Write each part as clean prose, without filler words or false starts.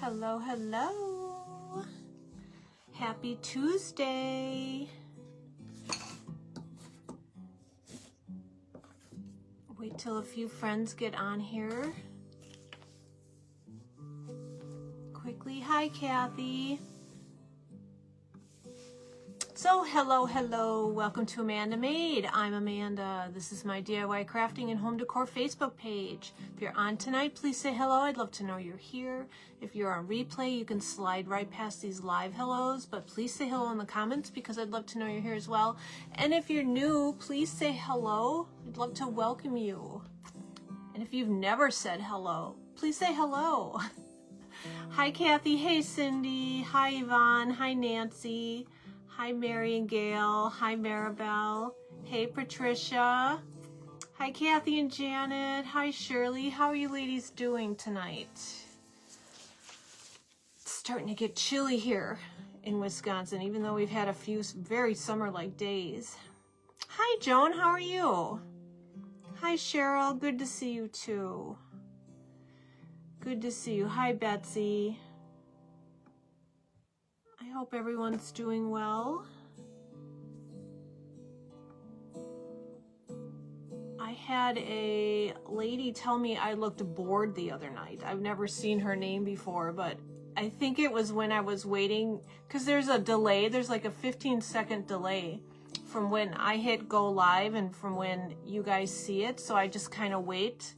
Hello, hello. Happy Tuesday. Wait till a few friends get on here. Quickly, hi Kathy. So hello, hello. Welcome to Amanda Made. I'm Amanda. This is my DIY crafting and home decor Facebook page. If you're on tonight, please say hello. I'd love to know you're here. If you're on replay, you can slide right past these live hellos, but please say hello in the comments because I'd love to know you're here as well. And if you're new, please say hello. I'd love to welcome you. And if you've never said hello, please say hello. Hi Kathy, hey Cindy, hi Yvonne, hi Nancy. Hi, Mary and Gail. Hi, Maribel. Hey, Patricia. Hi, Kathy and Janet. Hi, Shirley. How are you ladies doing tonight? It's starting to get chilly here in Wisconsin, even though we've had a few very summer-like days. Hi, Joan. How are you? Hi, Cheryl. Good to see you, too. Good to see you. Hi, Betsy. I hope everyone's doing well. I had a lady tell me I looked bored the other night. I've never seen her name before, but I think it was when I was waiting, because there's a delay. There's like a 15-second delay from when I hit go live and from when you guys see it. So I just kind of wait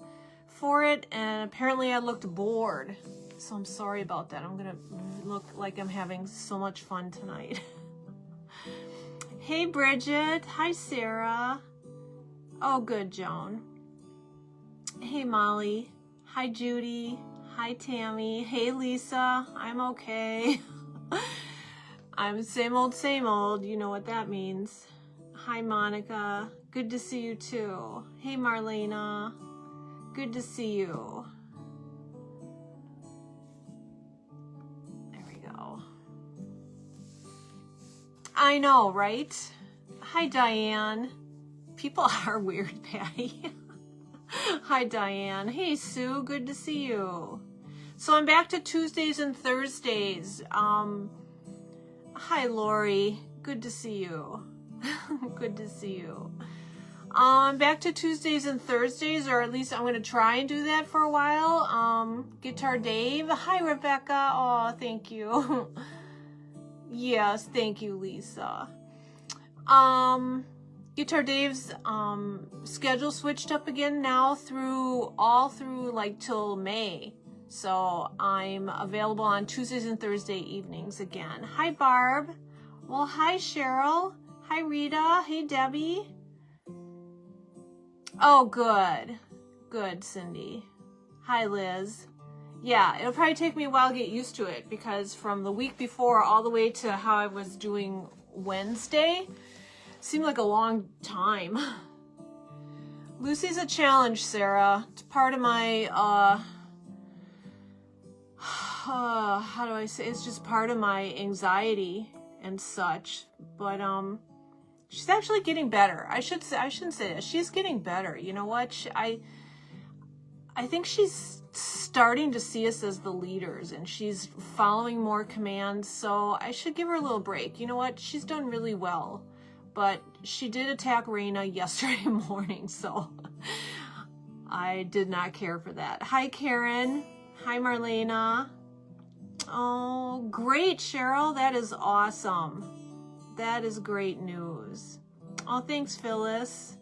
for it, and apparently I looked bored. So I'm sorry about that. I'm gonna look like I'm having so much fun tonight. Hey Bridget, hi Sarah. Oh good, Joan. Hey Molly, hi Judy, hi Tammy, hey Lisa, I'm okay. I'm same old, you know what that means. Hi Monica, good to see you too. Hey Marlena, good to see you. I know, right? Hi, Diane. People are weird, Patty. Hi, Diane. Hey, Sue. Good to see you. So I'm back to Tuesdays and Thursdays. Hi, Lori. Good to see you. Good to see you. I'm back to Tuesdays and Thursdays, or at least I'm going to try and do that for a while. Guitar Dave. Hi, Rebecca. Oh, thank you. Yes, thank you, Lisa. Guitar Dave's schedule switched up again now through like till May. So I'm available on Tuesdays and Thursday evenings again. Hi, Barb. Well, hi, Cheryl. Hi, Rita. Hey, Debbie. Oh, good. Good, Cindy. Hi, Liz. Yeah, it'll probably take me a while to get used to it because from the week before all the way to how I was doing Wednesday seemed like a long time. Lucy's a challenge, Sarah. It's part of my, how do I say, it's just part of my anxiety and such. But, she's actually getting better. I shouldn't say that. She's getting better. You know what? I think she's starting to see us as the leaders and she's following more commands, so I should give her a little break. You know what? She's done really well, but she did attack Raina yesterday morning, so I did not care for that. Hi, Karen. Hi, Marlena. Oh, great, Cheryl. That is awesome. That is great news. Oh, thanks, Phyllis.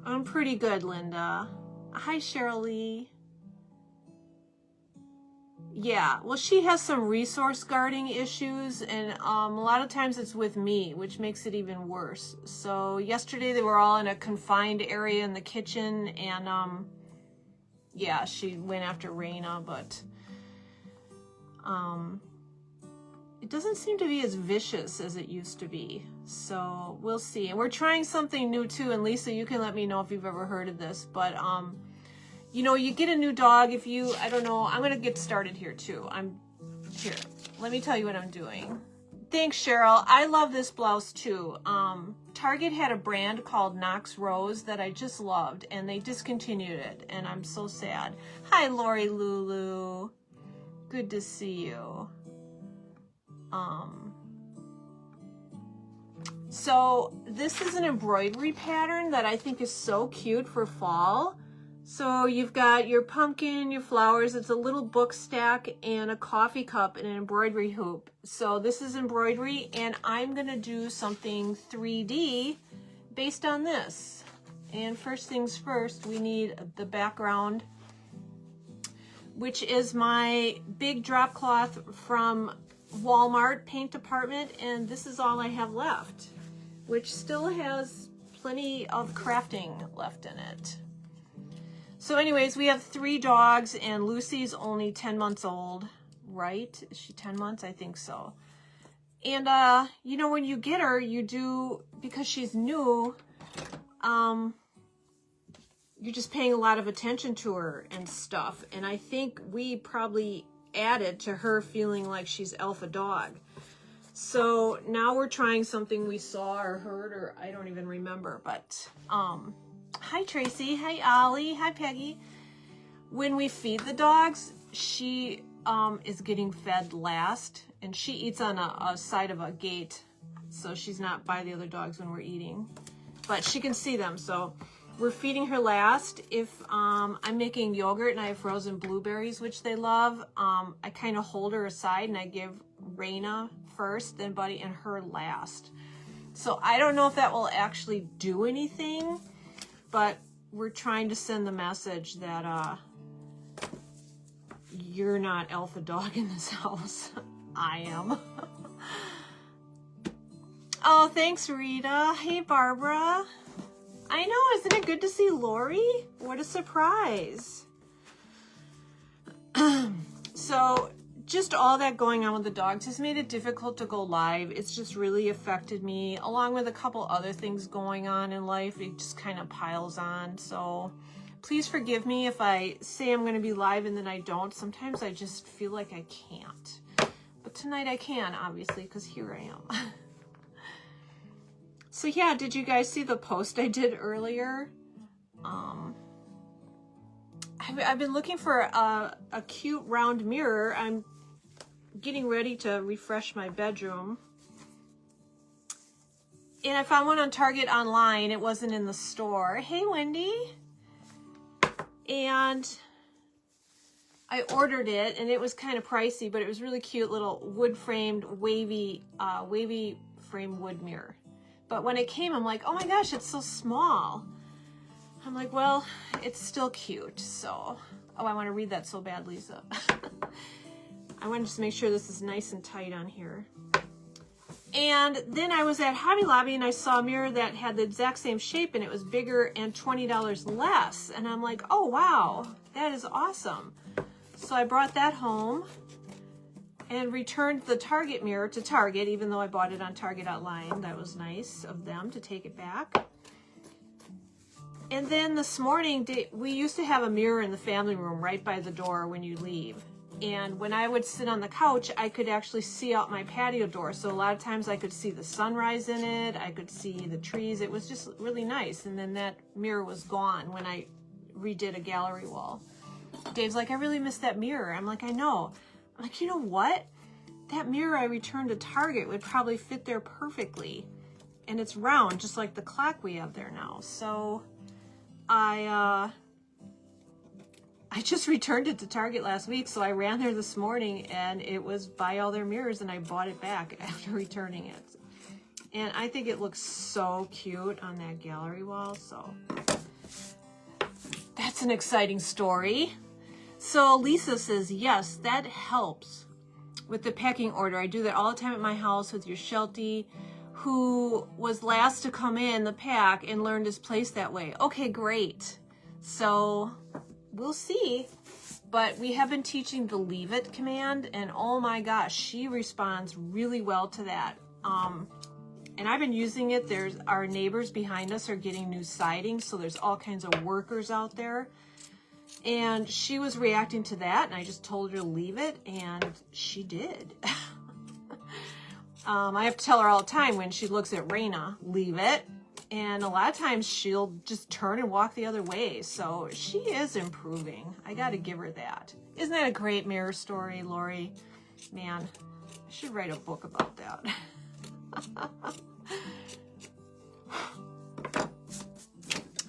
I'm pretty good, Linda. Hi, Cheryl. Yeah, well, she has some resource guarding issues, and a lot of times it's with me, which makes it even worse. So yesterday they were all in a confined area in the kitchen, and yeah, she went after Raina, but it doesn't seem to be as vicious as it used to be. So we'll see. And we're trying something new too. And Lisa, you can let me know if you've ever heard of this. But, you know, you get a new dog if you, I don't know, I'm going to get started here too. Here, let me tell you what I'm doing. Thanks, Cheryl. I love this blouse too. Target had a brand called Knox Rose that I just loved, and they discontinued it. And I'm so sad. Hi, Lori Lulu. Good to see you. So this is an embroidery pattern that I think is so cute for fall. So you've got your pumpkin, your flowers, it's a little book stack and a coffee cup and an embroidery hoop. So this is embroidery, and I'm gonna do something 3D based on this. And first things first, we need the background, which is my big drop cloth from Walmart paint department, and this is all I have left, which still has plenty of crafting left in it. So anyways, we have 3 dogs, and Lucy's only 10 months old, right? Is she 10 months? I think so. And, you know, when you get her, you do, because she's new, you're just paying a lot of attention to her and stuff. And I think we probably added to her feeling like she's alpha dog. So now we're trying something we saw or heard, or I don't even remember, but, hi Tracy, hi Ollie, hi Peggy. When we feed the dogs, she is getting fed last, and she eats on a side of a gate, so she's not by the other dogs when we're eating, but she can see them. So we're feeding her last. If I'm making yogurt and I have frozen blueberries, which they love, I kind of hold her aside and I give Raina first, then Buddy, and her last. So I don't know if that will actually do anything, but we're trying to send the message that you're not alpha dog in this house. I am. Oh, thanks, Rita. Hey, Barbara. I know, isn't it good to see Lori? What a surprise. So just all that going on with the dogs has made it difficult to go live. It's just really affected me, along with a couple other things going on in life. It just kind of piles on. So please forgive me if I say I'm going to be live and then I don't. Sometimes I just feel like I can't. But tonight I can, obviously, because here I am. So yeah, did you guys see the post I did earlier? I've been looking for a cute round mirror. I'm getting ready to refresh my bedroom. And I found one on Target online. It wasn't in the store. Hey, Wendy. And I ordered it, and it was kind of pricey, but it was really cute, little wood-framed, wavy frame wood mirror. But when it came, I'm like, oh my gosh, it's so small. I'm like, well, it's still cute. So, oh, I want to read that so bad, Lisa. I want to just make sure this is nice and tight on here. And then I was at Hobby Lobby and I saw a mirror that had the exact same shape, and it was bigger and $20 less. And I'm like, oh wow, that is awesome. So I brought that home and returned the Target mirror to Target, even though I bought it on Target online. That was nice of them to take it back. And then this morning, we used to have a mirror in the family room right by the door when you leave. And when I would sit on the couch, I could actually see out my patio door. So a lot of times I could see the sunrise in it. I could see the trees. It was just really nice. And then that mirror was gone when I redid a gallery wall. Dave's like, I really miss that mirror. I'm like, I know. I'm like, you know what? That mirror I returned to Target would probably fit there perfectly. And it's round, just like the clock we have there now. So I just returned it to Target last week, so I ran there this morning and it was by all their mirrors, and I bought it back after returning it. And I think it looks so cute on that gallery wall, so that's an exciting story. So Lisa says, yes, that helps with the packing order. I do that all the time at my house with your Sheltie, who was last to come in the pack and learned his place that way. Okay, great. So we'll see. But we have been teaching the leave it command, and oh my gosh, she responds really well to that. And I've been using it. There's our neighbors behind us are getting new siding, so there's all kinds of workers out there. And she was reacting to that, and I just told her to leave it, and she did. I have to tell her all the time when she looks at Raina, leave it. And a lot of times she'll just turn and walk the other way. So she is improving. I got to give her that. Isn't that a great mirror story, Lori? Man, I should write a book about that.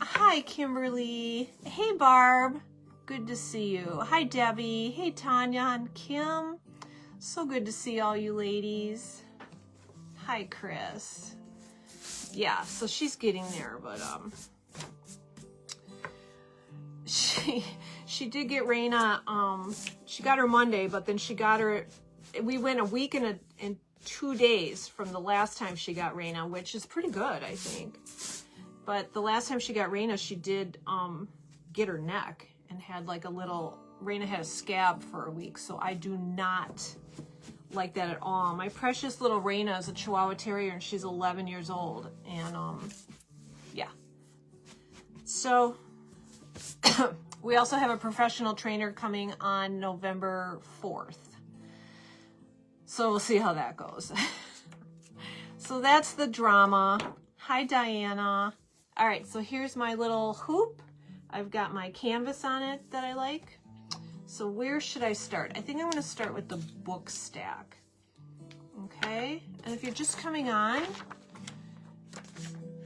Hi, Kimberly. Hey, Barb. Good to see you. Hi, Debbie. Hey, Tanya and Kim. So good to see all you ladies. Hi, Chris. Yeah, so she's getting there, but she did get Raina. She got her Monday, but then she got her. We went a week and 2 days from the last time she got Raina, which is pretty good, I think. But the last time she got Raina, she did get her neck and had like a little. Raina had a scab for a week, so I do not like that at all. My precious little Raina is a Chihuahua Terrier, and she's 11 years old. And yeah. So we also have a professional trainer coming on November 4th. So we'll see how that goes. So that's the drama. Hi, Diana. All right, so here's my little hoop. I've got my canvas on it that I like. So where should I start? I think I'm going to start with the book stack. Okay, and if you're just coming on,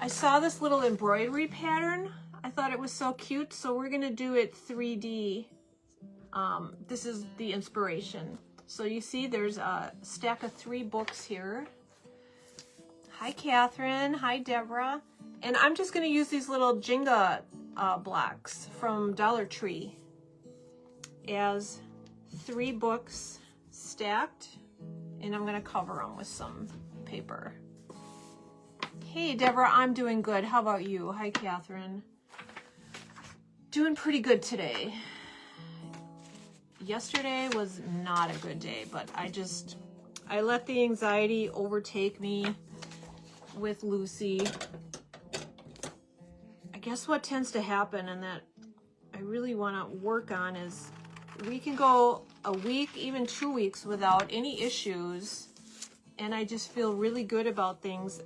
I saw this little embroidery pattern. I thought it was so cute, so we're going to do it 3D. This is the inspiration. So you see there's a stack of 3 books here. Hi, Catherine. Hi, Deborah. And I'm just going to use these little Jenga blocks from Dollar Tree as 3 books stacked, and I'm going to cover them with some paper. Hey, Deborah, I'm doing good. How about you? Hi, Catherine. Doing pretty good today. Yesterday was not a good day, but I let the anxiety overtake me with Lucy. I guess what tends to happen, and that I really want to work on, is we can go a week, even 2 weeks without any issues, and I just feel really good about things.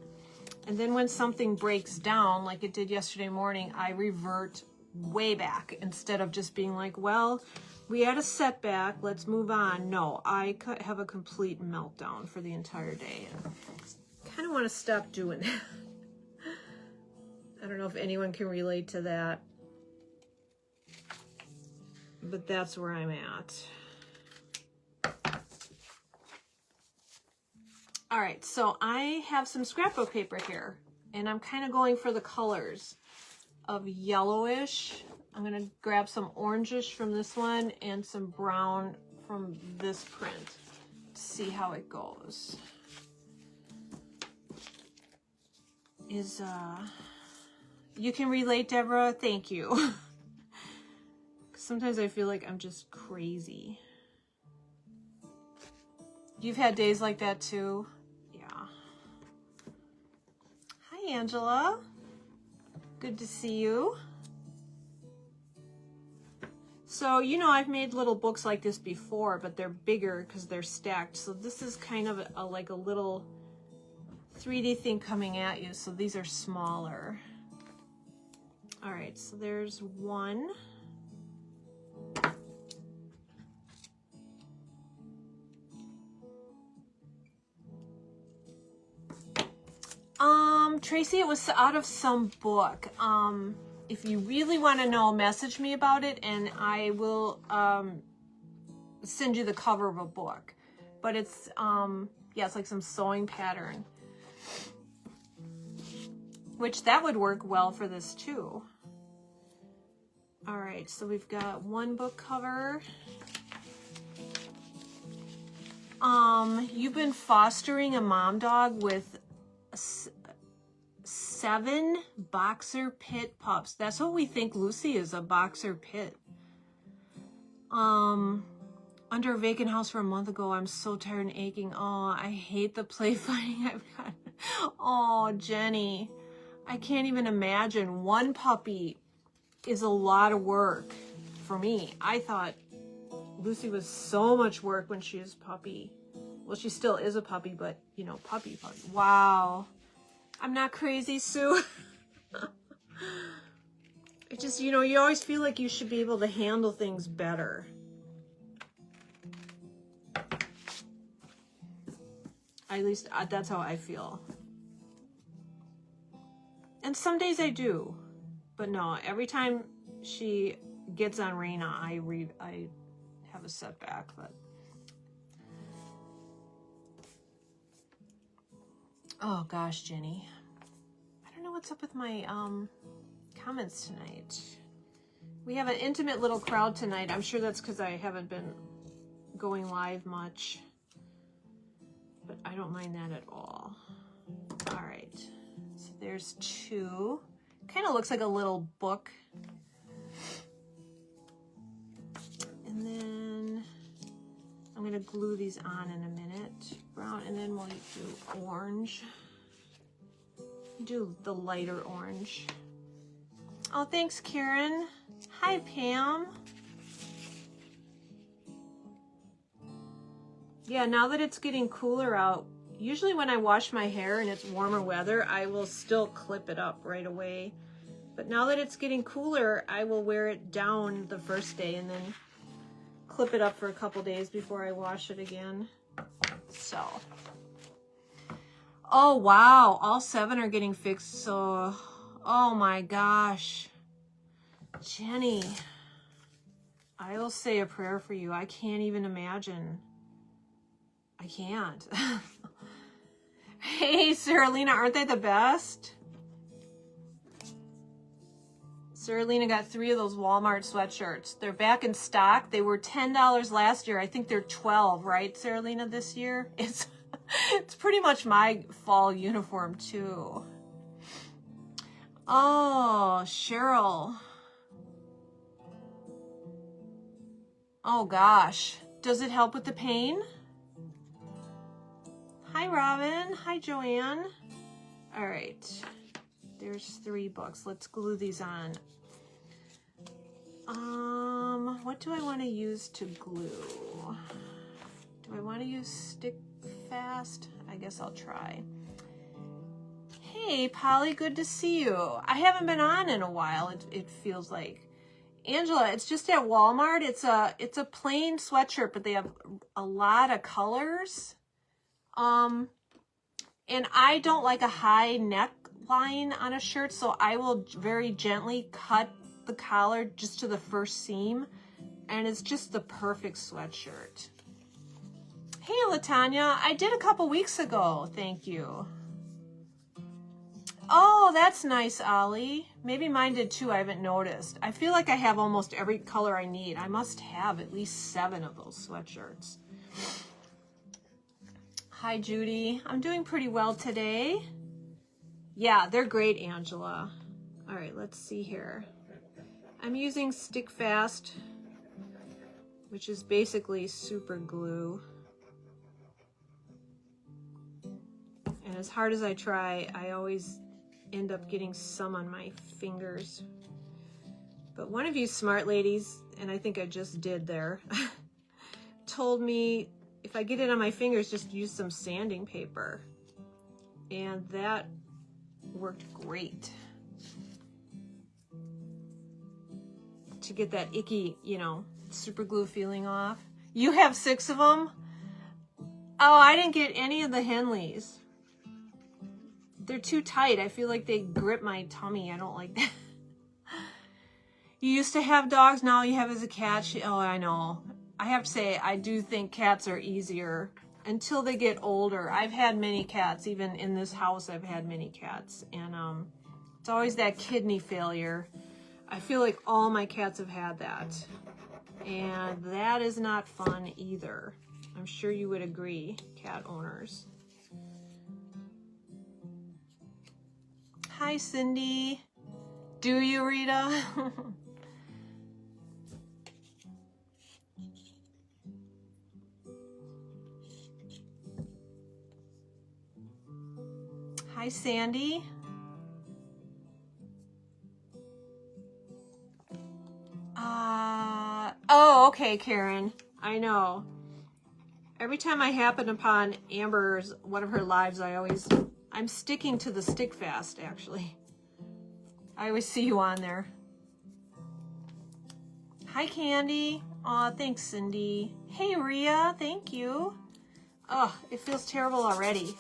And then when something breaks down, like it did yesterday morning, I revert way back instead of just being like, well, we had a setback, let's move on. No, I have a complete meltdown for the entire day. And I kind of want to stop doing that. I don't know if anyone can relate to that, but that's where I'm at. All right, so I have some scrapbook paper here, and I'm kind of going for the colors of yellowish. I'm going to grab some orangish from this one and some brown from this print to see how it goes. You can relate, Deborah? Thank you. Sometimes I feel like I'm just crazy. You've had days like that too? Yeah. Hi, Angela. Good to see you. So, you know, I've made little books like this before, but they're bigger because they're stacked. So this is kind of like a little 3D thing coming at you. So these are smaller. All right, so there's one. Tracy, it was out of some book. If you really want to know, message me about it and I will send you the cover of a book. But it's, yeah, it's like some sewing pattern. Which that would work well for this too. All right, so we've got one book cover. You've been fostering a mom dog with 7 boxer pit pups. That's what we think Lucy is, a boxer pit. Under a vacant house for a month ago. I'm so tired and aching. Oh, I hate the play fighting I've got. Oh, Jenny. I can't even imagine. 1 puppy is a lot of work for me. I thought Lucy was so much work when she was a puppy. Well, she still is a puppy, but, you know, puppy. Wow. I'm not crazy, Sue. It just, you know, you always feel like you should be able to handle things better. At least that's how I feel. And some days I do. But no, every time she gets on Raina, I have a setback. But oh gosh, Jenny. I don't know what's up with my comments tonight. We have an intimate little crowd tonight. I'm sure that's because I haven't been going live much. But I don't mind that at all. All right. So there's 2. Kind of looks like a little book. And then I'm going to glue these on in a minute. Brown, and then we'll do orange. Do the lighter orange. Oh, thanks, Karen. Hi, Pam. Yeah, now that it's getting cooler out, usually when I wash my hair and it's warmer weather, I will still clip it up right away. But now that it's getting cooler, I will wear it down the first day and then clip it up for a couple days before I wash it again. So, oh wow, all 7 are getting fixed. So, oh my gosh, Jenny, I will say a prayer for you. I can't even imagine. I can't. Hey, Saralina, aren't they the best? Saralina got 3 of those Walmart sweatshirts. They're back in stock. They were $10 last year. I think they're $12, right, Saralina, this year? It's pretty much my fall uniform, too. Oh, Cheryl. Oh, gosh. Does it help with the pain? Hi, Robin. Hi, Joanne. All right. There's 3 books. Let's glue these on. What do I want to use to glue? Do I want to use Stick Fast? I guess I'll try. Hey, Polly, good to see you. I haven't been on in a while, it feels like. Angela, it's just at Walmart. It's a plain sweatshirt, but they have a lot of colors. And I don't like a high neckline on a shirt, so I will very gently cut the collar just to the first seam, and it's just the perfect sweatshirt. Hey, LaTanya, I did a couple weeks ago. Thank you. Oh, that's nice, Ollie. Maybe mine did too. I haven't noticed. I feel like I have almost every color I need. I must have at least 7 of those sweatshirts. Hi, Judy. I'm doing pretty well today. Yeah, they're great, Angela. All right, let's see here. I'm using Stick Fast, which is basically super glue. And as hard as I try, I always end up getting some on my fingers. But one of you smart ladies, and I think I just did there, told me if I get it on my fingers, just use some sanding paper. And that worked great. To get that icky, you know, super glue feeling off. You have 6 of them? Oh, I didn't get any of the Henleys. They're too tight. I feel like they grip my tummy. I don't like that. You used to have dogs, now you have as a cat. Oh, I know. I have to say, I do think cats are easier until they get older. I've had many cats. Even in this house, I've had many cats. And it's always that kidney failure. I feel like all my cats have had that. And that is not fun either. I'm sure you would agree, cat owners. Hi, Cindy. Do you, Rita? Hi, Sandy. Oh, okay, Karen. I know. Every time I happen upon Amber's, one of her lives, I'm sticking to the Stick Fast, actually, I always see you on there. Hi, Candy. Aw, thanks, Cindy. Hey, Rhea. Thank you. Oh, it feels terrible already.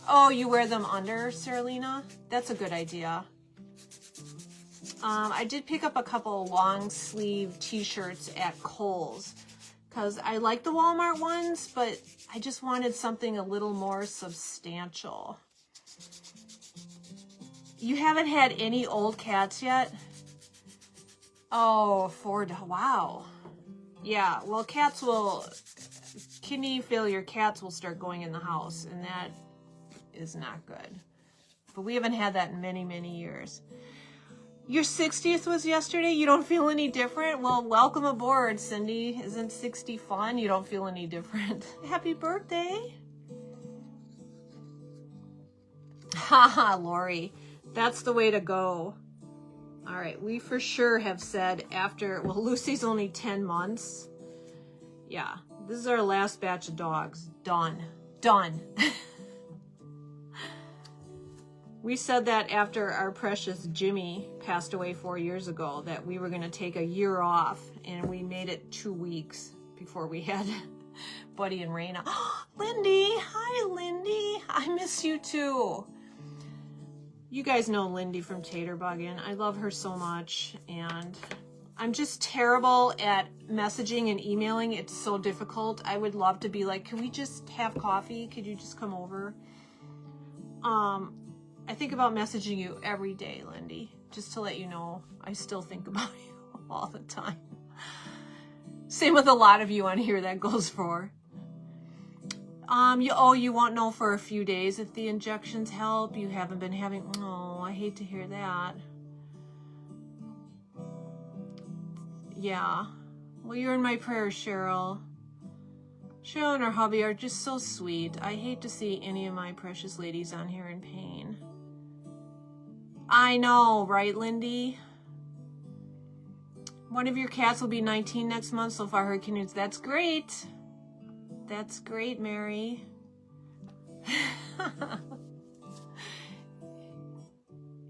Oh, you wear them under, Saralina? That's a good idea. I did pick up a couple long sleeve t-shirts at Kohl's because I like the Walmart ones, but I just wanted something a little more substantial. You haven't had any old cats yet? Oh, wow. Yeah, well, kidney failure cats will start going in the house, and that is not good. But we haven't had that in many, many years. Your 60th was yesterday? You don't feel any different? Well, welcome aboard, Cindy. Isn't 60 fun? You don't feel any different. Happy birthday. Haha, Lori. That's the way to go. All right, we for sure have said after, well, Lucy's only 10 months. Yeah, this is our last batch of dogs. Done. We said that after our precious Jimmy passed away 4 years ago, that we were going to take a year off, and we made it 2 weeks before we had Buddy and Raina. Oh, Lindy! Hi, Lindy! I miss you too. You guys know Lindy from Taterbuggin'. I love her so much, and I'm just terrible at messaging and emailing. It's so difficult. I would love to be like, can we just have coffee? Could you just come over? I think about messaging you every day, Lindy, just to let you know I still think about you all the time. Same with a lot of you on here that goes for. You won't know for a few days if the injections help. You haven't been having, oh, I hate to hear that. Yeah. Well, you're in my prayers, Cheryl. Cheryl and her hubby are just so sweet. I hate to see any of my precious ladies on here in pain. I know, right, Lindy? One of your cats will be 19 next month, so far Hurricane News. That's great. That's great, Mary.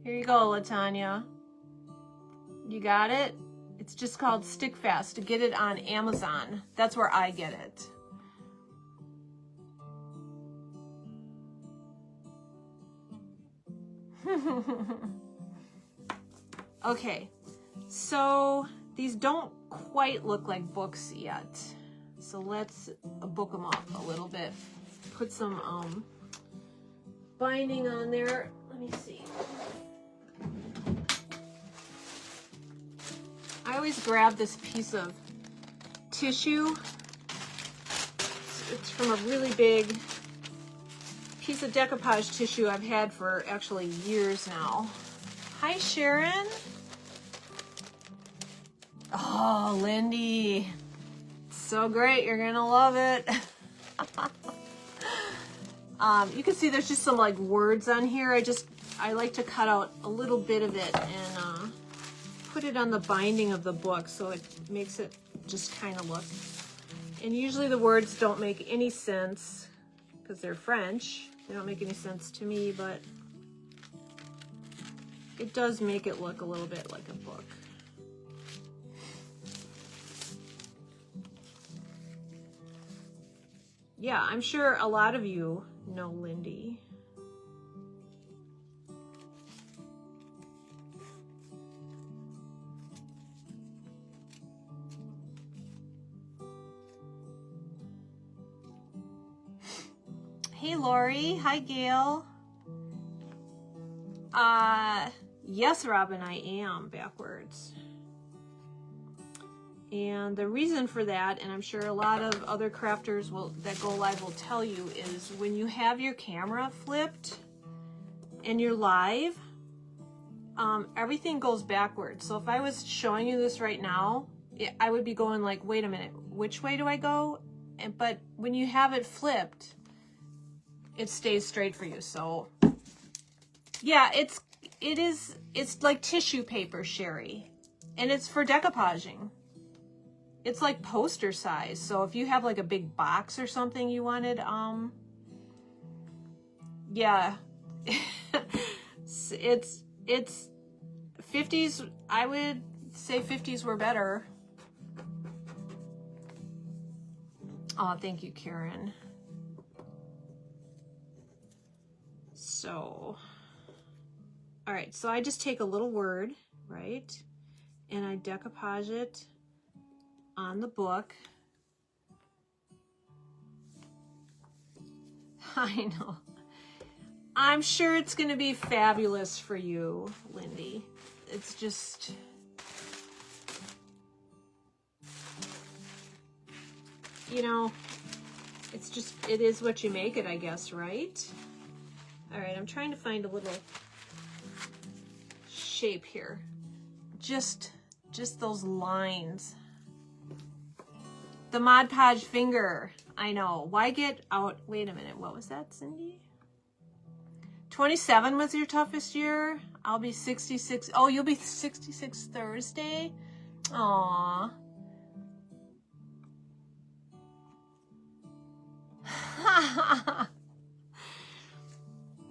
Here you go, LaTanya. You got it? It's just called Stick Fast. To get it on Amazon. That's where I get it. Okay, so these don't quite look like books yet. So let's book them up a little bit. Put some binding on there. Let me see. I always grab this piece of tissue. It's from a really big piece of decoupage tissue I've had for actually years now. Hi, Sharon. Oh, Lindy. So great. You're going to love it. You can see there's just some like words on here. I like to cut out a little bit of it and put it on the binding of the book so it makes it just kind of look. And usually the words don't make any sense because they're French. They don't make any sense to me, but it does make it look a little bit like a book. Yeah, I'm sure a lot of you know Lindy. Hey, Lori. Hi, Gail. Yes, Robin, I am backwards. And the reason for that, and I'm sure a lot of other crafters that go live will tell you, is when you have your camera flipped and you're live, everything goes backwards. So if I was showing you this right now, I would be going like, wait a minute, which way do I go? But when you have it flipped, it stays straight for you. So yeah, it's like tissue paper, Sherry, and it's for decoupaging. It's like poster size. So if you have like a big box or something you wanted, yeah, it's It's 50s. I would say 50s were better. Oh, thank you, Karen. So, all right, so I just take a little word, right? And I decoupage it on the book. I know. I'm sure it's going to be fabulous for you, Lindy. It's just... You know, it's just, it is what you make it, I guess, right? All right, I'm trying to find a little shape here. Just those lines. The Mod Podge finger. I know. Why get out? Wait a minute. What was that, Cindy? 27 was your toughest year. I'll be 66. Oh, you'll be 66 Thursday? Aww.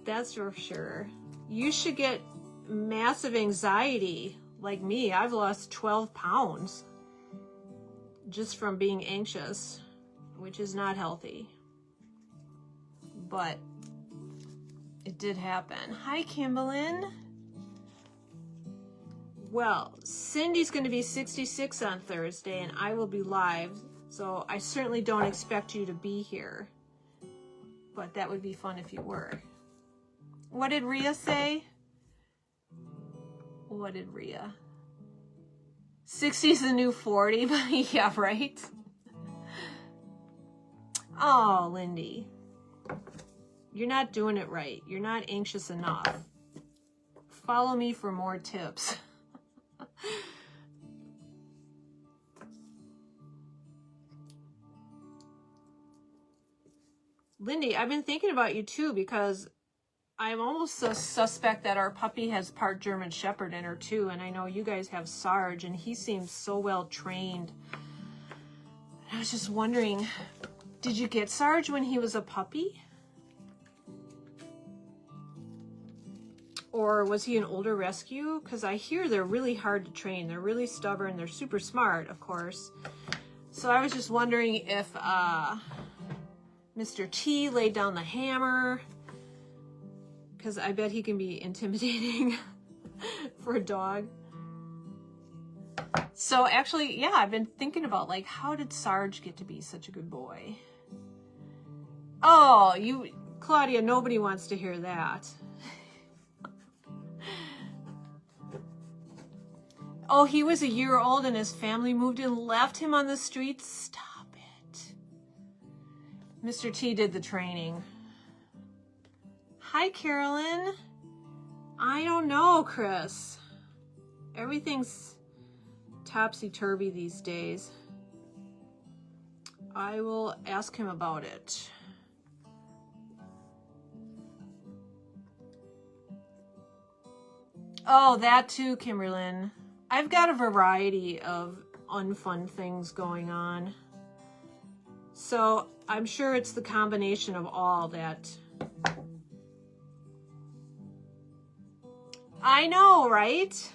That's for sure. You should get massive anxiety like me. I've lost 12 pounds just from being anxious, which is not healthy. But it did happen. Hi, Kimberlyn. Well, Cindy's going to be 66 on Thursday, and I will be live, so I certainly don't expect you to be here. But that would be fun if you were. What did Rhea say? What did Rhea? 60's the new 40, but yeah, right? Oh, Lindy. You're not doing it right. You're not anxious enough. Follow me for more tips. Lindy, I've been thinking about you too, because I'm almost a suspect that our puppy has part German Shepherd in her too, and I know you guys have Sarge, and he seems so well trained. I was just wondering, did you get Sarge when he was a puppy? Or was he an older rescue? Because I hear they're really hard to train. They're really stubborn. They're super smart, of course. So I was just wondering if Mr. T laid down the hammer, because I bet he can be intimidating for a dog. So actually, yeah, I've been thinking about, like, how did Sarge get to be such a good boy? Oh, Claudia, nobody wants to hear that. Oh, he was a year old and his family moved and left him on the streets? Stop it. Mr. T did the training. Hi, Carolyn. I don't know, Chris. Everything's topsy-turvy these days. I will ask him about it. Oh, that too, Kimberlyn. I've got a variety of unfun things going on. So I'm sure it's the combination of all that. I know, right?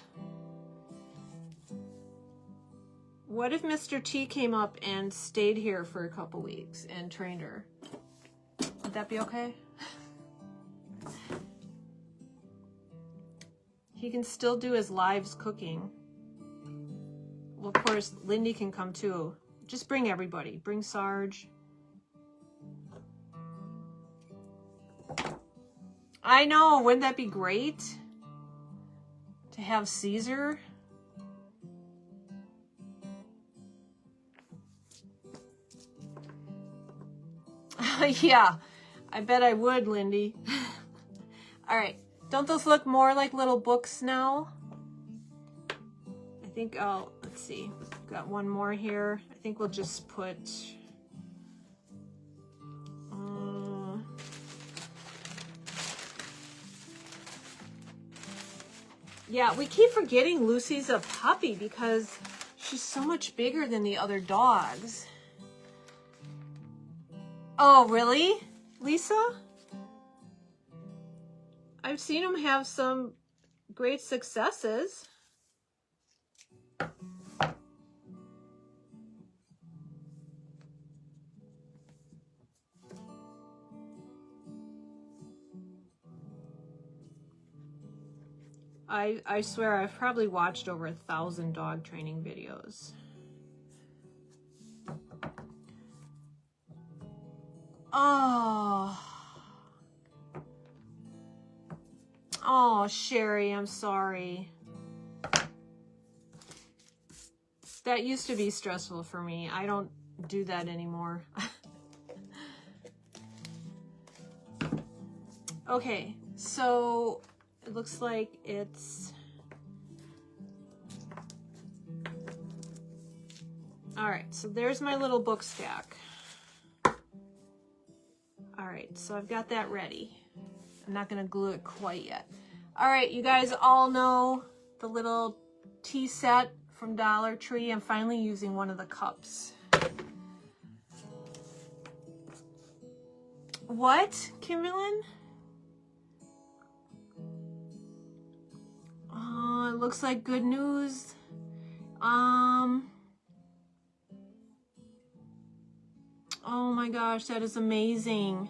What if Mr. T came up and stayed here for a couple weeks and trained her? Would that be okay? He can still do his lives cooking. Well, of course, Lindy can come too. Just bring everybody. Bring Sarge. I know, wouldn't that be great? To have Caesar? Yeah, I bet I would, Lindy. All right, don't those look more like little books now? I think let's see, got one more here. I think we'll just put, yeah, we keep forgetting Lucy's a puppy because she's so much bigger than the other dogs. Oh, really, Lisa? I've seen them have some great successes. I swear I've probably watched over 1,000 dog training videos. Oh. Oh, Sherry, I'm sorry. That used to be stressful for me. I don't do that anymore. Okay, so it looks like it's... All right, so there's my little book stack. All right, so I've got that ready. I'm not gonna glue it quite yet. All right, you guys all know the little tea set from Dollar Tree. I'm finally using one of the cups. What, Kimberlyn? Oh, it looks like good news. Oh my gosh, that is amazing.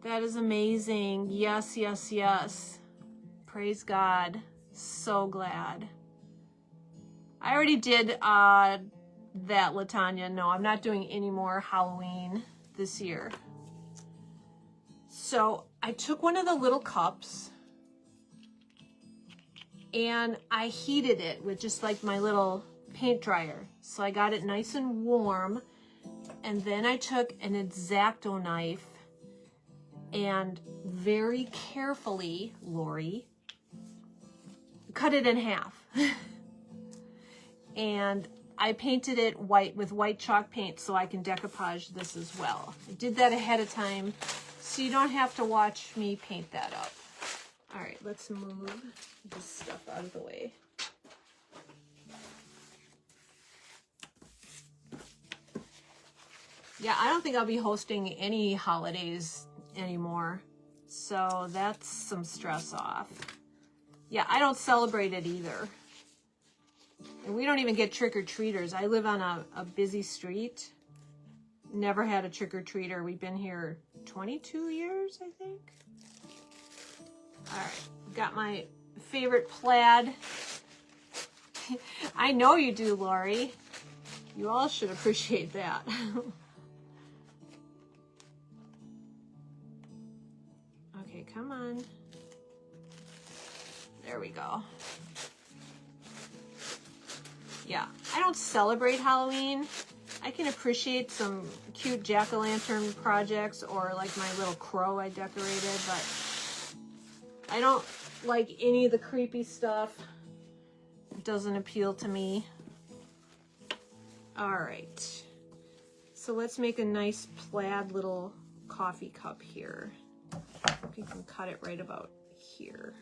That is amazing. Yes, yes, yes. Praise God. So glad. I already did that, LaTanya. No, I'm not doing any more Halloween this year. So I took one of the little cups and I heated it with just like my little paint dryer. So I got it nice and warm. And then I took an X-Acto knife and very carefully, Lori, cut it in half. And I painted it white with white chalk paint so I can decoupage this as well. I did that ahead of time so you don't have to watch me paint that up. All right, let's move this stuff out of the way. Yeah, I don't think I'll be hosting any holidays anymore. So that's some stress off. Yeah, I don't celebrate it either. And we don't even get trick-or-treaters. I live on a busy street. Never had a trick-or-treater. We've been here 22 years, I think. All right, got my favorite plaid. I know you do, Lori. You all should appreciate that. Okay, come on. There we go. Yeah, I don't celebrate Halloween. I can appreciate some cute jack-o'-lantern projects or like my little crow I decorated, but I don't like any of the creepy stuff. It doesn't appeal to me. All right. So let's make a nice plaid little coffee cup here. You can cut it right about here.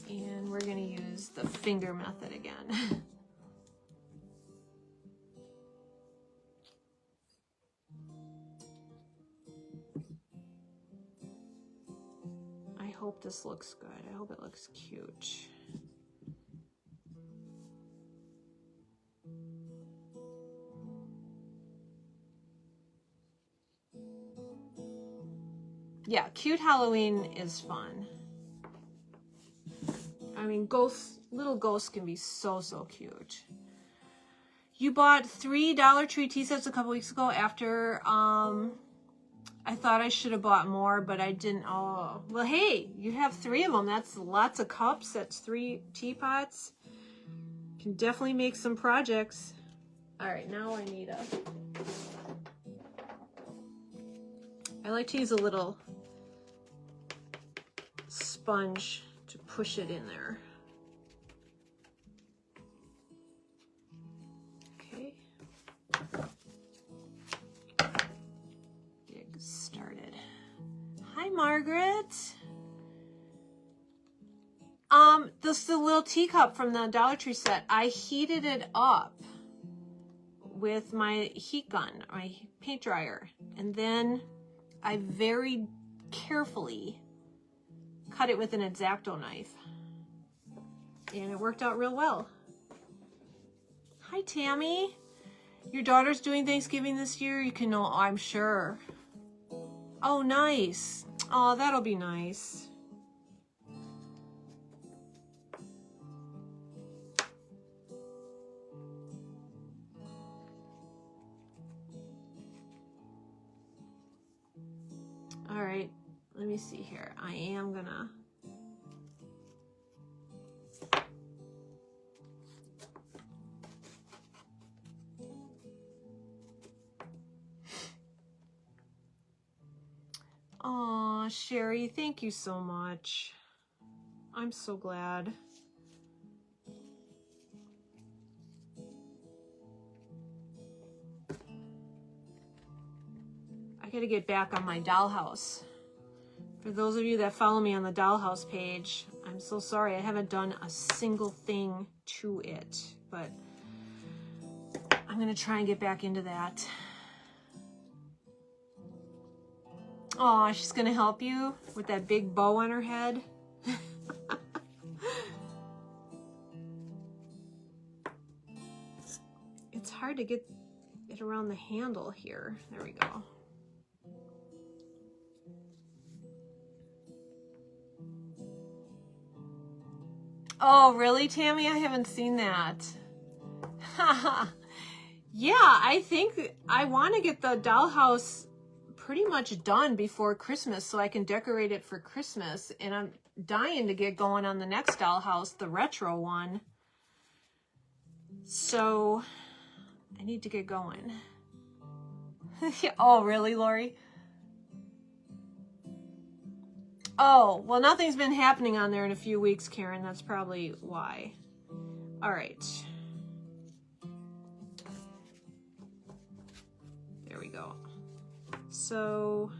And we're going to use the finger method again. I hope this looks good. I hope it looks cute. Yeah, cute Halloween is fun. I mean, little ghosts can be so, so cute. You bought 3 Dollar Tree tea sets a couple weeks ago after, I thought I should have bought more, but I didn't. Oh, well, hey, you have 3 of them. That's lots of cups. That's 3 teapots. Can definitely make some projects. All right, now I need I like to use a little sponge to push it in there. Okay. Get started. Hi, Margaret. this is a little teacup from the Dollar Tree set. I heated it up with my heat gun, my paint dryer. And then I very carefully cut it with an X-Acto knife. And it worked out real well. Hi, Tammy. Your daughter's doing Thanksgiving this year? You can know, I'm sure. Oh, nice. Oh, that'll be nice. All right, let me see here. I am gonna... Aw, Sherry, thank you so much. I'm so glad. I gotta get back on my dollhouse. For those of you that follow me on the dollhouse page, I'm so sorry I haven't done a single thing to it, but I'm gonna try and get back into that. Oh, she's gonna help you with that big bow on her head. It's hard to get it around the handle here. There we go. Oh, really, Tammy? I haven't seen that. Yeah, I think I want to get the dollhouse pretty much done before Christmas so I can decorate it for Christmas. And I'm dying to get going on the next dollhouse, the retro one. So I need to get going. Oh, really, Lori? Oh, well, nothing's been happening on there in a few weeks, Karen. That's probably why. All right. There we go. So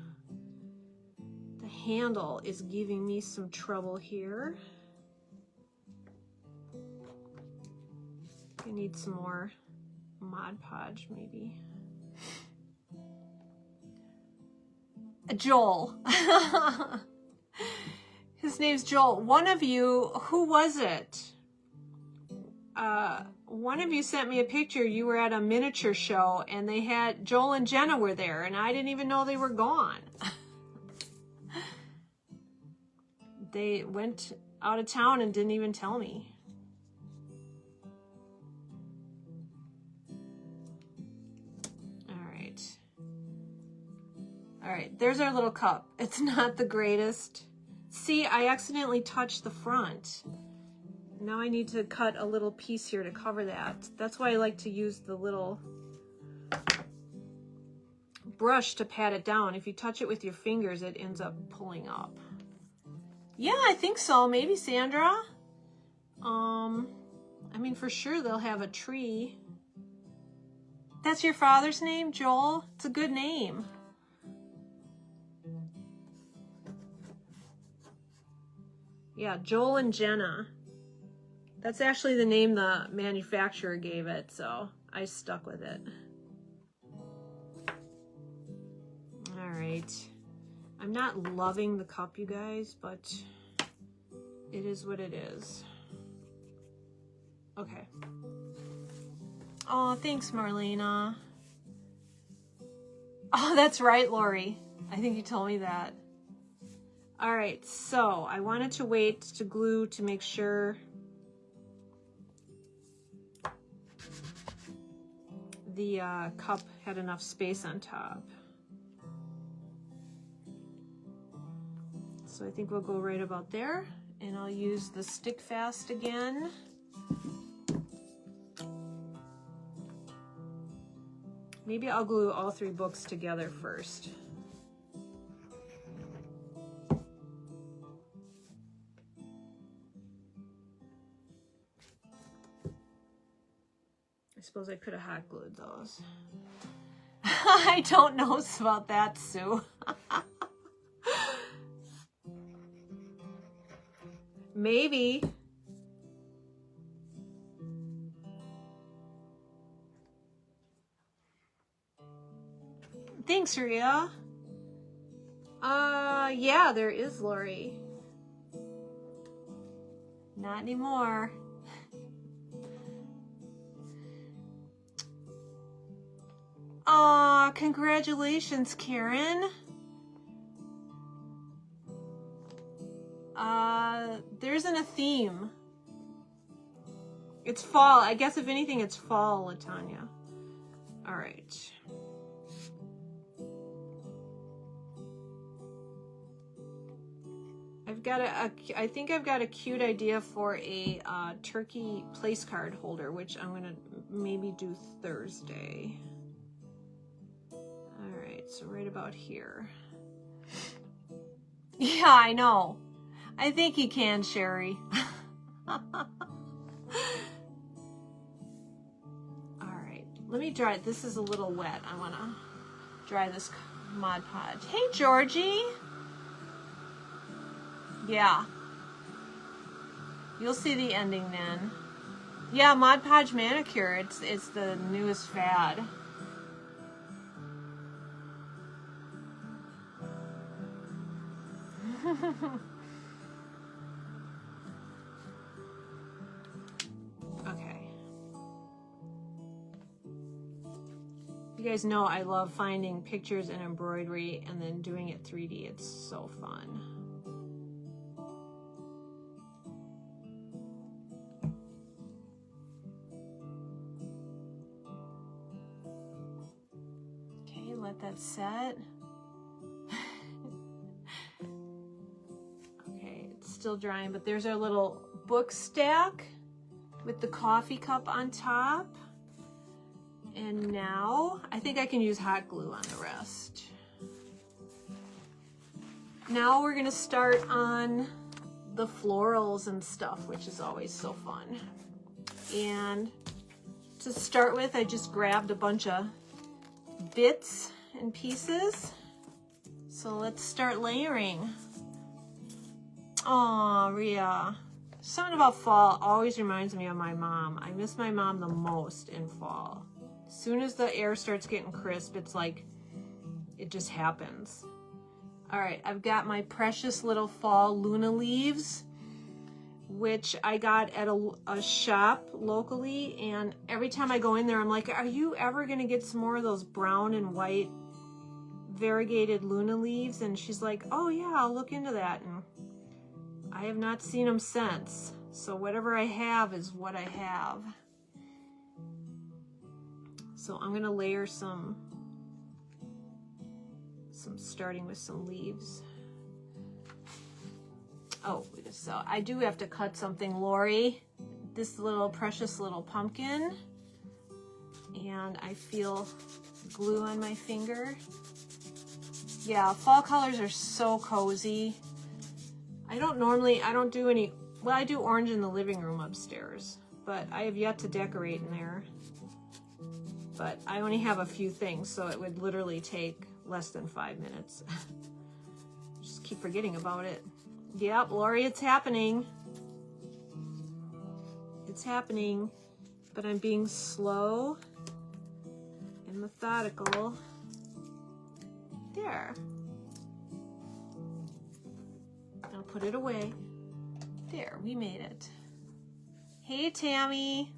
the handle is giving me some trouble here. I need some more Mod Podge, maybe. Joel. His name's Joel. One of you, who was it? One of you sent me a picture. You were at a miniature show and they had, Joel and Jenna were there and I didn't even know they were gone. They went out of town and didn't even tell me. All right, there's our little cup. It's not the greatest. See, I accidentally touched the front. Now I need to cut a little piece here to cover that. That's why I like to use the little brush to pat it down. If you touch it with your fingers, it ends up pulling up. Yeah, I think so. Maybe Sandra. I mean, for sure they'll have a tree. That's your father's name, Joel? It's a good name. Yeah, Joel and Jenna. That's actually the name the manufacturer gave it, so I stuck with it. All right. I'm not loving the cup, you guys, but it is what it is. Okay. Oh, thanks, Marlena. Oh, that's right, Lori. I think you told me that. All right, so I wanted to wait to glue to make sure the cup had enough space on top. So I think we'll go right about there, and I'll use the Stick Fast again. Maybe I'll glue all three books together first. I suppose I could have hot glued those. I don't know about that, Sue. Maybe. Thanks, Ria. Yeah, there is Lori. Not anymore. Aw, congratulations, Karen. There isn't a theme. It's fall. I guess if anything, it's fall, Latanya. All right. I think I've got a cute idea for a turkey place card holder, which I'm gonna maybe do Thursday. All right, so right about here. Yeah, I know. I think you can, Sherry. All right, let me dry it. This is a little wet. I wanna dry this Mod Podge. Hey, Georgie. Yeah. You'll see the ending then. Yeah, Mod Podge manicure. It's the newest fad. Okay. You guys know I love finding pictures and embroidery and then doing it 3D. It's so fun. Okay, let that set. Okay, it's still drying, but there's our little book stack with the coffee cup on top. And now, I think I can use hot glue on the rest. Now we're gonna start on the florals and stuff, which is always so fun. And to start with, I just grabbed a bunch of bits and pieces. So let's start layering. Aw, Rhea. Something about fall always reminds me of my mom. I miss my mom the most in fall. As soon as the air starts getting crisp, it's like, it just happens. All right, I've got my precious little fall Luna leaves, which I got at a shop locally. And every time I go in there, I'm like, are you ever gonna get some more of those brown and white variegated Luna leaves? And she's like, oh yeah, I'll look into that. And I have not seen them since. So whatever I have is what I have. So I'm gonna layer some starting with some leaves. Oh, so I do have to cut something, Lori. This little precious little pumpkin. And I feel glue on my finger. Yeah, fall colors are so cozy. I don't do any, well, I do orange in the living room upstairs, but I have yet to decorate in there. But I only have a few things, so it would literally take less than 5 minutes. Just keep forgetting about it. Yep, Lori, it's happening. It's happening, but I'm being slow and methodical. There. I'll put it away. There, we made it. Hey, Tammy.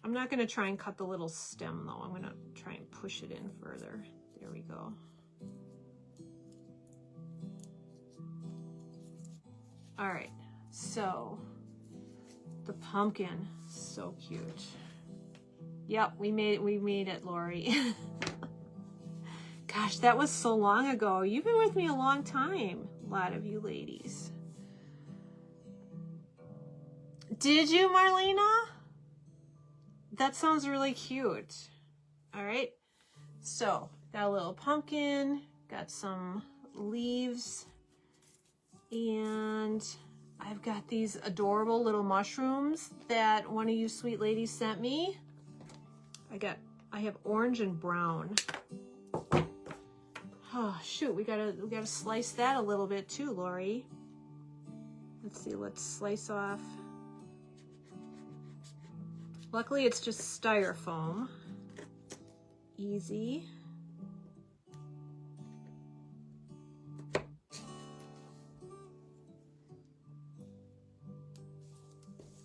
I'm not gonna try and cut the little stem though. I'm gonna try and push it in further. There we go. All right, so the pumpkin, so cute. Yep, we made it, Lori. Gosh, that was so long ago. You've been with me a long time, a lot of you ladies. Did you, Marlena? That sounds really cute. All right, so got a little pumpkin, got some leaves, and I've got these adorable little mushrooms that one of you sweet ladies sent me. I have orange and brown. Oh shoot, we gotta slice that a little bit too, Lori. Let's see, let's slice off. Luckily it's just styrofoam. easy.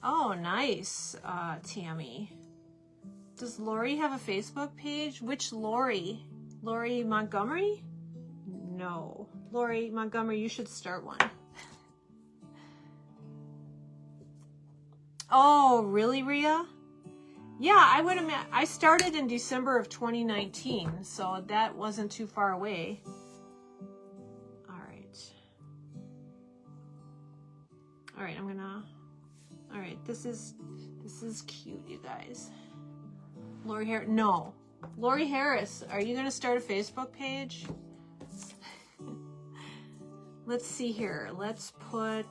Oh, nice, Tammy. Does Lori have a Facebook page? Which Lori? Lori Montgomery? No. Lori Montgomery, you should start one. Oh, really, Rhea? Yeah, I would imagine. I started in December of 2019, so that wasn't too far away. All right, I'm gonna. All right, this is cute, you guys. Lori Harris. No, Lori Harris. Are you gonna start a Facebook page? Let's see here. Let's put.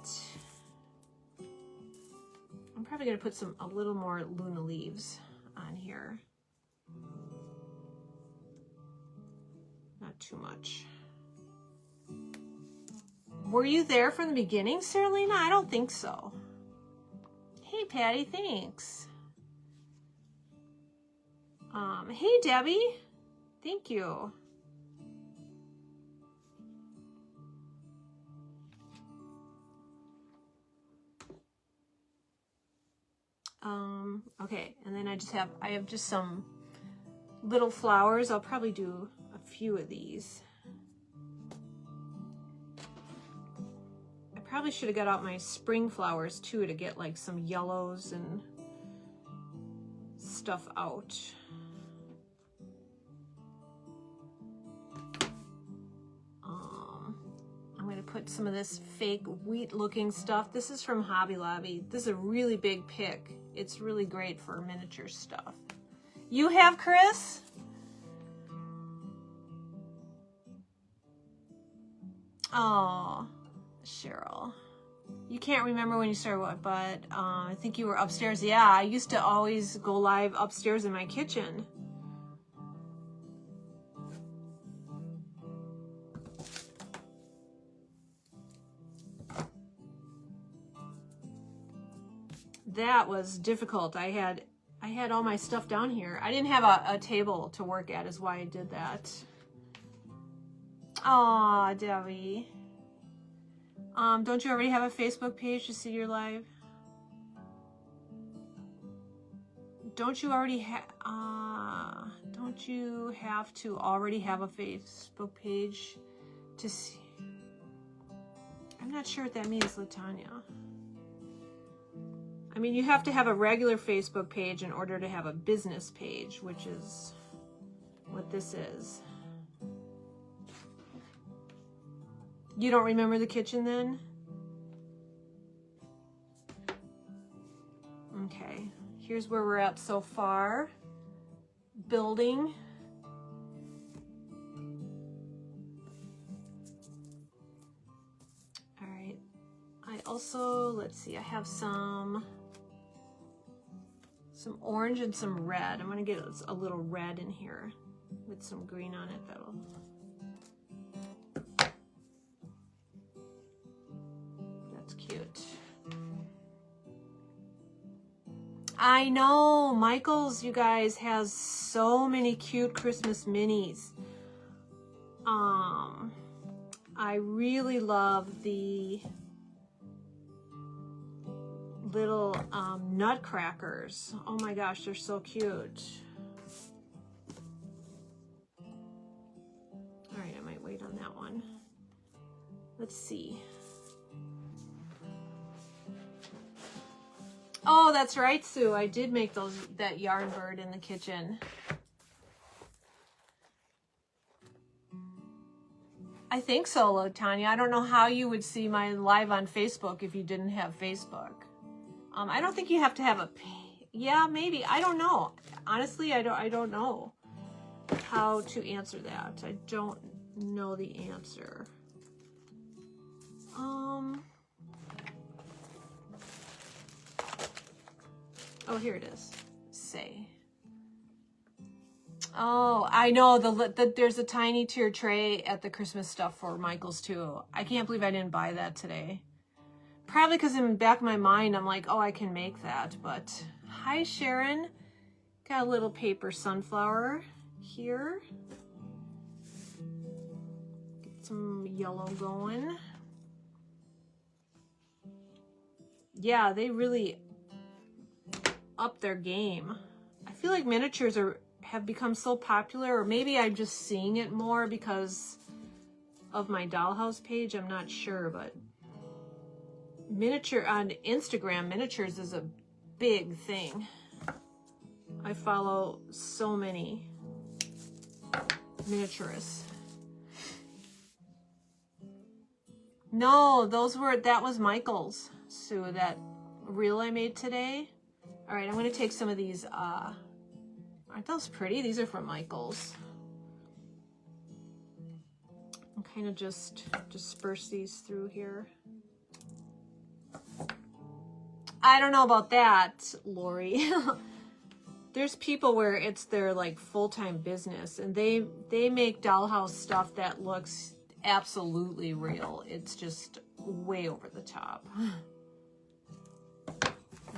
I'm probably gonna put a little more Luna leaves on here. Not too much. Were you there from the beginning, Saralina? I don't think so. Hey, Patty, thanks. Hey, Debbie. Thank you. Okay, and then I have just some little flowers. I'll probably do a few of these. I probably should have got out my spring flowers too to get like some yellows and stuff out. I'm going to put some of this fake wheat looking stuff. This is from Hobby Lobby. This is a really big pick. It's really great for miniature stuff. You have, Chris? Oh, Cheryl. You can't remember when you started what, but I think you were upstairs. Yeah, I used to always go live upstairs in my kitchen. That was difficult. I had all my stuff down here. I didn't have a table to work at is why I did that. Aw, Debbie. Don't you already have a Facebook page to see your live? Don't you already don't you have to already have a Facebook page to see? I'm not sure what that means, Latanya. I mean, you have to have a regular Facebook page in order to have a business page, which is what this is. You don't remember the kitchen then? Okay, here's where we're at so far. Building. All right, I also, let's see, I have some orange and some red. I'm gonna get a little red in here with some green on it. That's cute. I know Michaels, you guys, has so many cute Christmas minis. I really love the little nutcrackers. Oh my gosh, they're so cute. All right, I might wait on that one. Let's see. Oh, that's right, Sue. I did make that yarn bird in the kitchen. I think so, Tanya. I don't know how you would see my live on Facebook if you didn't have Facebook. I don't think you have to have a yeah, maybe. I don't know. Honestly, I don't know how to answer that. I don't know the answer. Oh, here it is. Say. Oh, I know there's a tiny tier tray at the Christmas stuff for Michaels too. I can't believe I didn't buy that today. Probably because in the back of my mind, I'm like, oh, I can make that. But hi, Sharon. Got a little paper sunflower here. Get some yellow going. Yeah, they really up their game. I feel like miniatures have become so popular, or maybe I'm just seeing it more because of my dollhouse page. I'm not sure, but miniature on Instagram, miniatures is a big thing. I follow so many miniaturists. No, that was Michael's, Sue, that reel I made today. All right, I'm going to take some of these, aren't those pretty? These are from Michael's. I'm kind of just disperse these through here. I don't know about that, Lori. There's people where it's their like full-time business, and they make dollhouse stuff that looks absolutely real. It's just way over the top.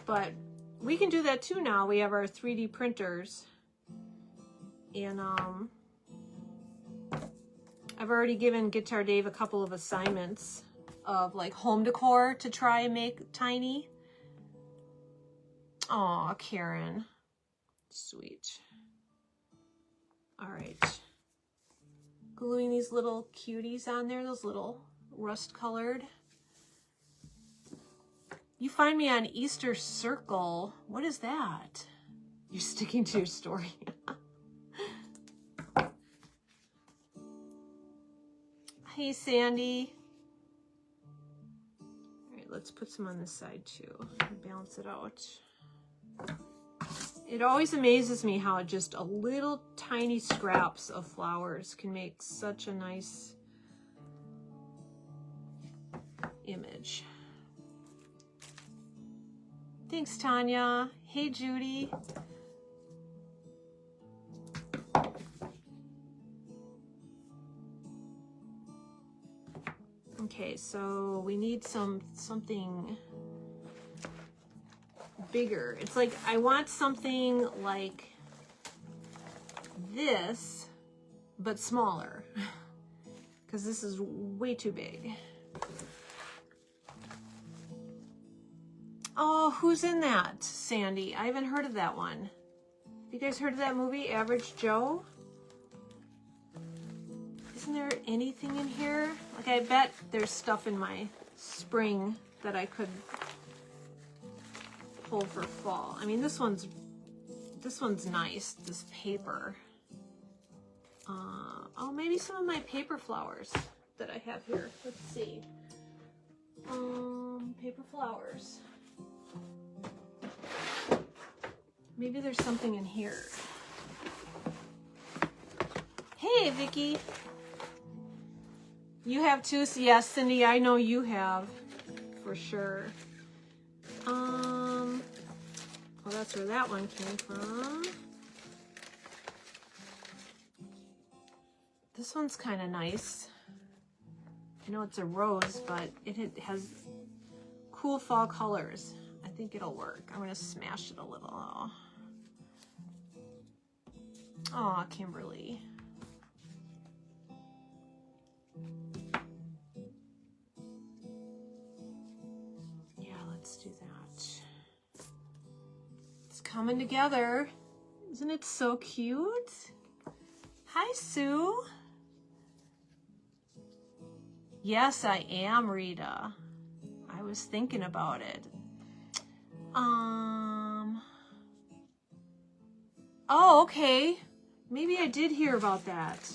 But we can do that too now. We have our 3D printers. And I've already given Guitar Dave a couple of assignments of like home decor to try and make tiny. Aw, Karen. Sweet. All right. Gluing these little cuties on there, those little rust colored. You find me on Easter Circle. What is that? You're sticking to your story. Hey, Sandy. All right, let's put some on this side too. Balance it out. It always amazes me how just a little tiny scraps of flowers can make such a nice image. Thanks, Tanya. Hey, Judy. Okay, so we need something bigger. It's like I want something like this, but smaller, because this is way too big. Oh, who's in that, Sandy? I haven't heard of that one. Have you guys heard of that movie, Average Joe? Isn't there anything in here? Like, I bet there's stuff in my spring that I could pull for fall. I mean, this one's nice, this paper. Oh, maybe some of my paper flowers that I have here. Let's see. Paper flowers. Maybe there's something in here. Hey, Vicky. You have too? Yes, Cindy, I know you have, for sure. Well, that's where that one came from. This one's kind of nice. I know it's a rose, but it has cool fall colors. I think it'll work. I'm gonna smash it a little. Aw, Kimberly. Yeah, let's do that. It's coming together. Isn't it so cute? Hi, Sue. Yes, I am, Rita. I was thinking about it. Oh, okay. Maybe I did hear about that.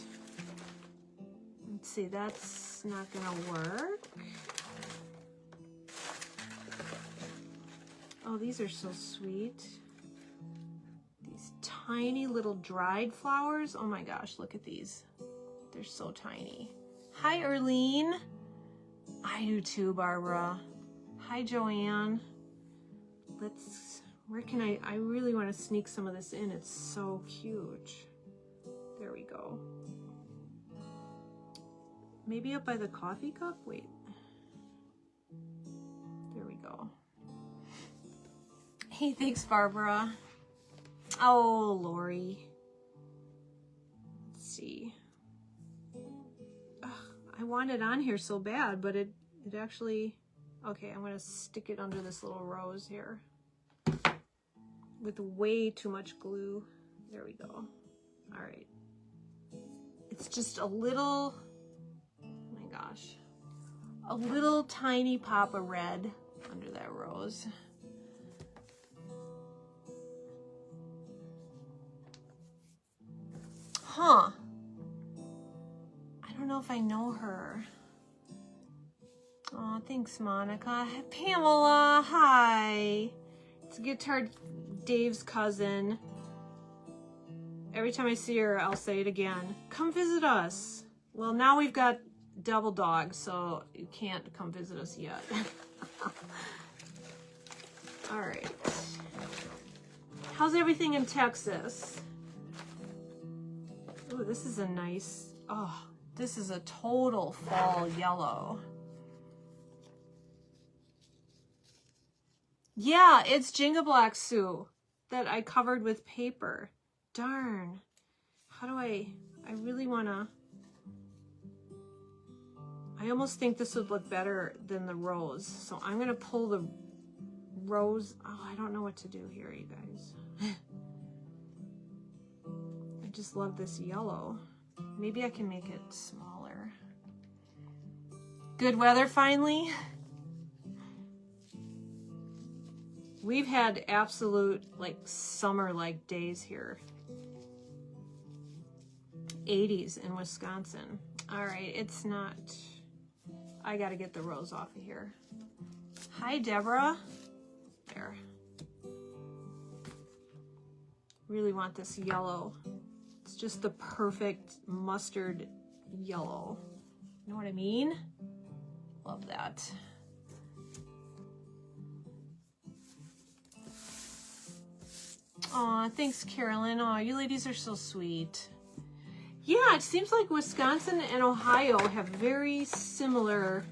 Let's see, that's not gonna work. Oh, these are so sweet. These tiny little dried flowers. Oh my gosh, look at these. They're so tiny. Hi, Erlene. I do too, Barbara. Hi, Joanne. Where can I really want to sneak some of this in. It's so cute. There we go. Maybe up by the coffee cup? Wait. There we go. Hey, thanks, Barbara. Oh, Lori. see. Ugh, I want it on here so bad, but it actually, okay, I'm gonna stick it under this little rose here with way too much glue. There we go. All right. It's just a little, oh my gosh, a little tiny pop of red under that rose. Huh. I don't know if I know her. Oh, thanks, Monica. Pamela, hi. It's Guitar Dave's cousin. Every time I see her, I'll say it again. Come visit us. Well, now we've got double dogs, so you can't come visit us yet. All right. How's everything in Texas? Oh, this is a nice, oh, this is a total fall yellow. Yeah, it's Jenga Black Sue that I covered with paper. Darn. How do I really wanna, I almost think this would look better than the rose. So I'm gonna pull the rose. Oh, I don't know what to do here, you guys. I just love this yellow. Maybe I can make it smaller. Good weather finally. We've had absolute like summer-like days here. 80s in Wisconsin. All right, it's not, I gotta get the rose off of here. Hi, Deborah. There. Really want this yellow. It's just the perfect mustard yellow. You know what I mean? Love that. Aw, thanks, Carolyn. Aw, you ladies are so sweet. Yeah, it seems like Wisconsin and Ohio have very similar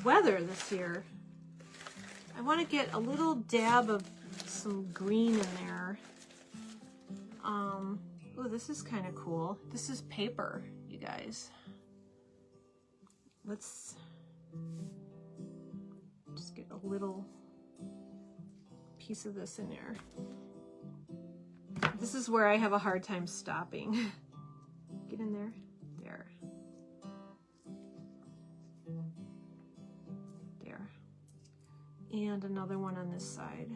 weather this year. I want to get a little dab of some green in there. Oh, this is kind of cool. This is paper, you guys. Let's just get a little piece of this in there. This is where I have a hard time stopping. Get in there. There. There. And another one on this side.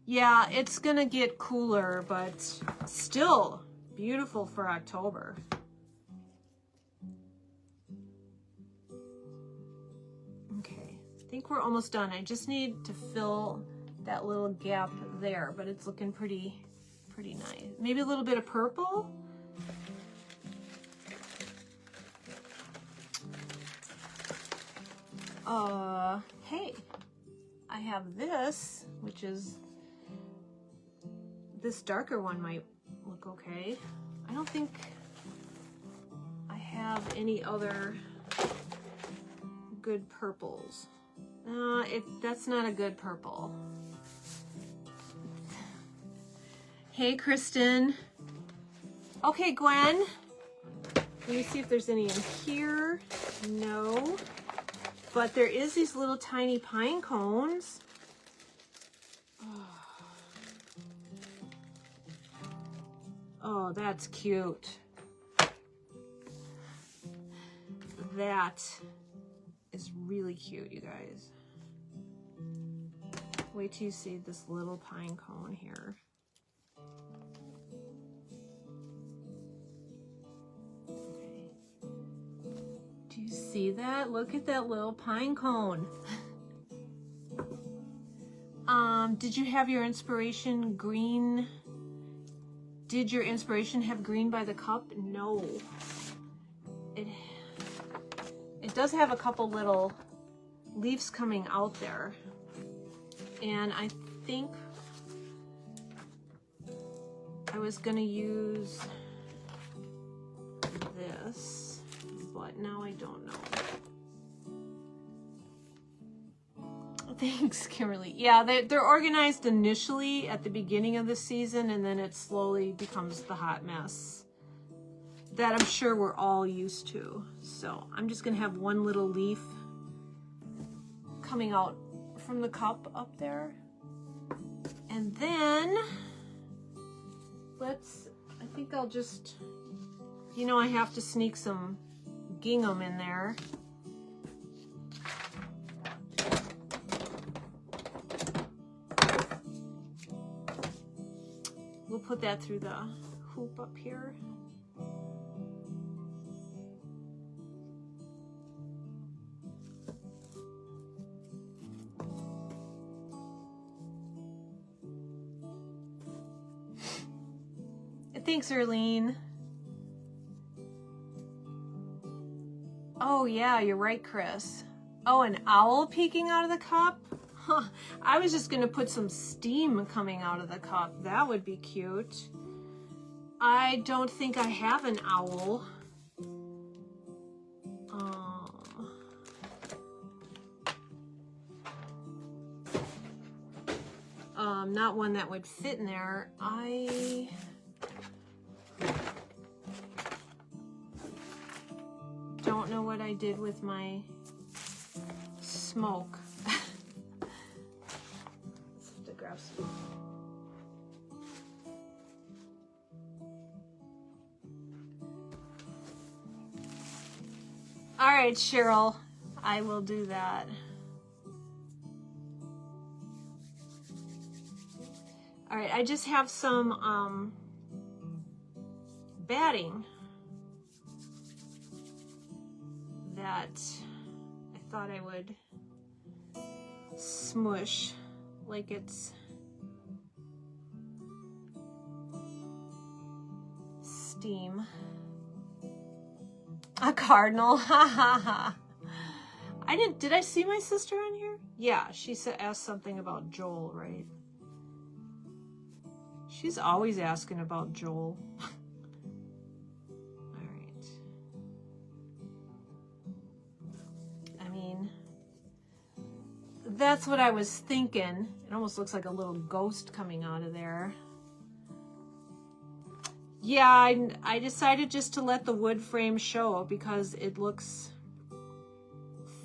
Yeah, it's gonna get cooler, but still beautiful for October. Okay, I think we're almost done. I just need to fill that little gap there, but it's looking pretty nice. Maybe a little bit of purple. Hey, I have this, which is, this darker one might look okay. I don't think I have any other good purples. That's not a good purple. Hey, Kristen. Okay, Gwen. Let me see if there's any in here. No. But there is these little tiny pine cones. Oh, that's cute. That is really cute, you guys. Wait till you see this little pine cone here. Okay. Do you see that? Look at that little pine cone. Did you have your inspiration green? Did your inspiration have green by the cup? No. It does have a couple little leaves coming out there. And I think I was gonna use this, but now I don't know. thanks, Kimberly. Yeah, they're organized initially at the beginning of the season, and then it slowly becomes the hot mess that I'm sure we're all used to. So I'm just gonna have one little leaf coming out from the cup up there. And then I think I'll just, I have to sneak some gingham in there. We'll put that through the hoop up here. Thanks, Erlene. Oh yeah, you're right, Chris. Oh, an owl peeking out of the cup? Huh. I was just gonna put some steam coming out of the cup. That would be cute. I don't think I have an owl. Not one that would fit in there. I don't know what I did with my smoke. Let's have to grab some. All right, Cheryl, I will do that. All right, I just have some batting that I thought I would smush like it's steam. A cardinal, ha ha ha. Did I see my sister on here? Yeah, she asked something about Joel, right? She's always asking about Joel. All right. I mean, that's what I was thinking. It almost looks like a little ghost coming out of there. Yeah, I decided just to let the wood frame show because it looks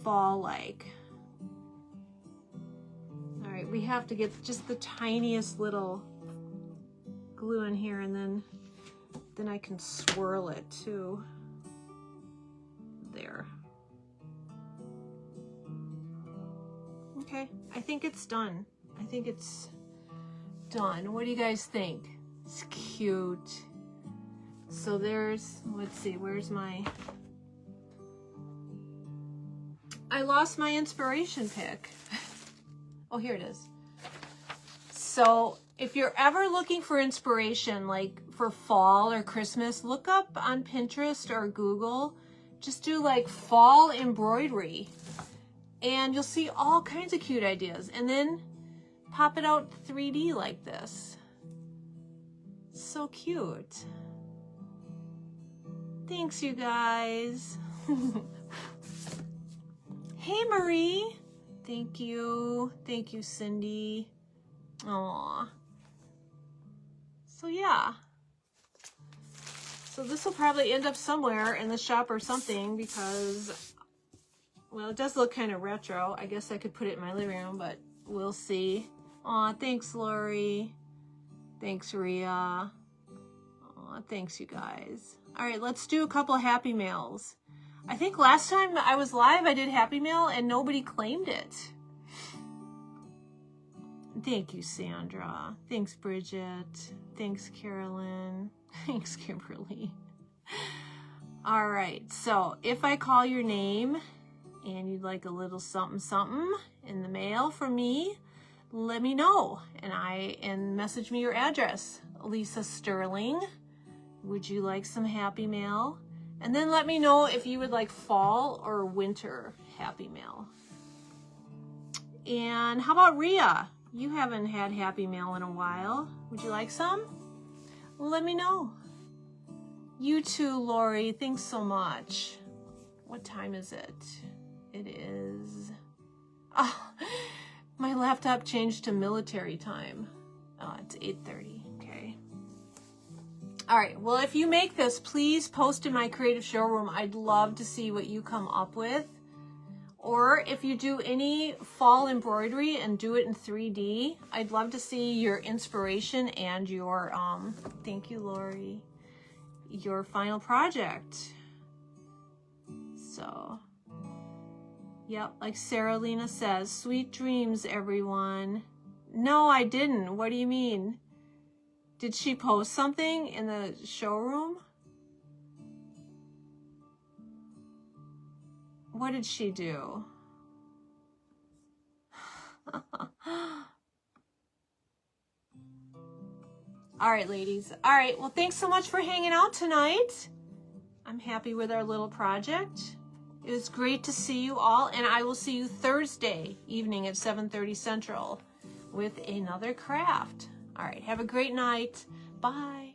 fall-like. All right, we have to get just the tiniest little glue in here, and then I can swirl it too. There. Okay, I think it's done. I think it's done. What do you guys think? It's cute. So there's, let's see, where's my, I lost my inspiration pick. Oh, here it is. So if you're ever looking for inspiration, like for fall or Christmas, look up on Pinterest or Google. Just do like fall embroidery and you'll see all kinds of cute ideas. And then pop it out 3D like this. So cute. Thanks, you guys. Hey, Marie. Thank you. Thank you, Cindy. Aw. So yeah. So this will probably end up somewhere in the shop or something because, well, it does look kind of retro. I guess I could put it in my living room, but we'll see. Aw, thanks, Lori. Thanks, Rhea. Aw, thanks, you guys. All right, let's do a couple of Happy Mails. I think last time I was live, I did Happy Mail and nobody claimed it. Thank you, Sandra. Thanks, Bridget. Thanks, Carolyn. Thanks, Kimberly. All right, so if I call your name and you'd like a little something something in the mail from me, let me know and message me your address. Lisa Sterling. Would you like some Happy Mail? And then let me know if you would like fall or winter Happy Mail. And how about Rhea? You haven't had Happy Mail in a while. Would you like some? Let me know. You too, Lori. Thanks so much. What time is it? It is... Oh, My laptop changed to military time. Oh, it's 8:30. Okay. All right. Well, if you make this, please post in my creative showroom. I'd love to see what you come up with. Or if you do any fall embroidery and do it in 3D, I'd love to see your inspiration and your, thank you, Lori, your final project. So, yep, like Sarah Lena says, sweet dreams, everyone. No, I didn't. What do you mean? Did she post something in the showroom? What did she do? All right, ladies. All right, well, thanks so much for hanging out tonight. I'm happy with our little project. It was great to see you all, and I will see you Thursday evening at 7:30 Central with another craft. All right, have a great night. Bye.